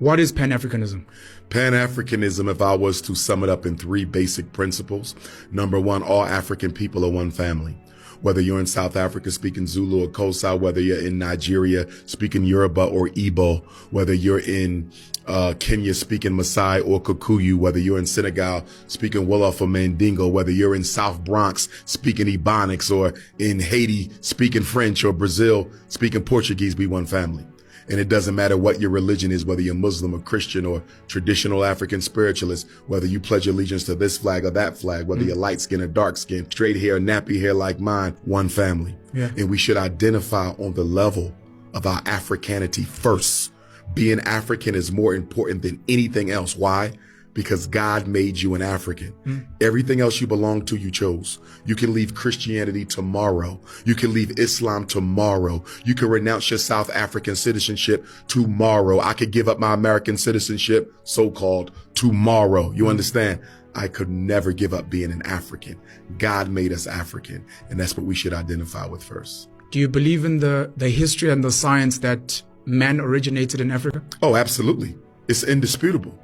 What is Pan-Africanism? Pan-Africanism, if I was to sum it up in three basic principles: number one, all African people are one family. Whether you're in South Africa speaking Zulu or Xhosa, whether you're in Nigeria speaking Yoruba or Igbo, whether you're in Kenya speaking Maasai or Kikuyu, whether you're in Senegal speaking Wolof or Mandingo, whether you're in South Bronx speaking Ebonics, or in Haiti speaking French, or Brazil speaking Portuguese, we one family. And it doesn't matter what your religion is, whether you're Muslim or Christian or traditional African spiritualist, whether you pledge allegiance to this flag or that flag, whether you're light skin or dark skin, straight hair, nappy hair like mine, one family. Yeah. And we should identify on the level of our Africanity first. Being African is more important than anything else. Why? Because God made you an African. Everything else you belong to, you chose. You can leave Christianity tomorrow. You can leave Islam tomorrow. You can renounce your South African citizenship tomorrow. I could give up my American citizenship, so-called, tomorrow. You understand? I could never give up being an African. God made us African, and that's what we should identify with first. Do you believe in the history and the science that man originated in Africa? Oh, absolutely. It's indisputable.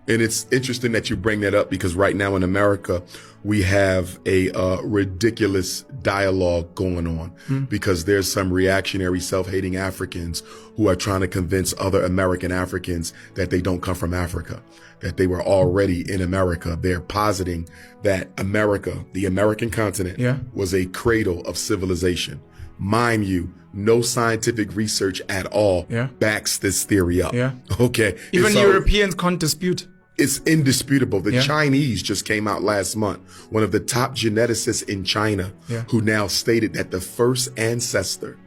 And it's interesting that you bring that up, because right now in America, we have a ridiculous dialogue going on because there's some reactionary self-hating Africans who are trying to convince other American Africans that they don't come from Africa, that they were already in America. They're positing that America, the American continent, was a cradle of civilization. Mind you, no scientific research at all backs this theory up. Okay. Even Europeans can't dispute. It's indisputable. The Chinese just came out last month. One of the top geneticists in China, who now stated that the first ancestor,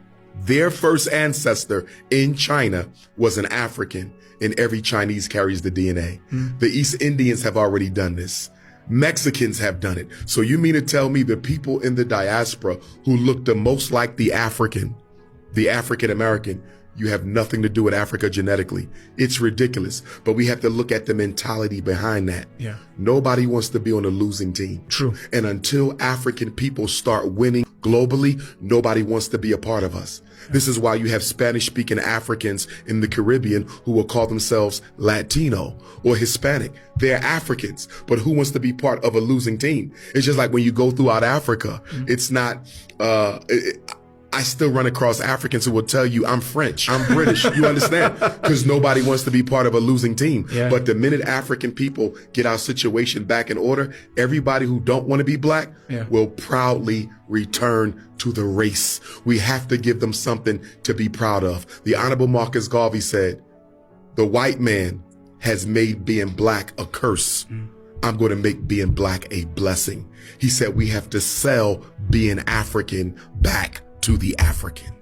their first ancestor in China, was an African, and every Chinese carries the DNA. The East Indians have already done this. Mexicans have done it. So you mean to tell me the people in the diaspora who look the most like the African American, you have nothing to do with Africa genetically? It's ridiculous. But we have to look at the mentality behind that. Nobody wants to be on a losing team. True. And until African people start winning globally, nobody wants to be a part of us. This is why you have Spanish-speaking Africans in the Caribbean who will call themselves Latino or Hispanic. They're Africans, but who wants to be part of a losing team? It's just like when you go throughout Africa, it's not, I still run across Africans who will tell you, I'm French, I'm British, you understand? Because nobody wants to be part of a losing team. But the minute African people get our situation back in order, everybody who don't want to be black will proudly return to the race. We have to give them something to be proud of. The Honorable Marcus Garvey said, the white man has made being black a curse. I'm going to make being black a blessing. He said we have to sell being African back to the African.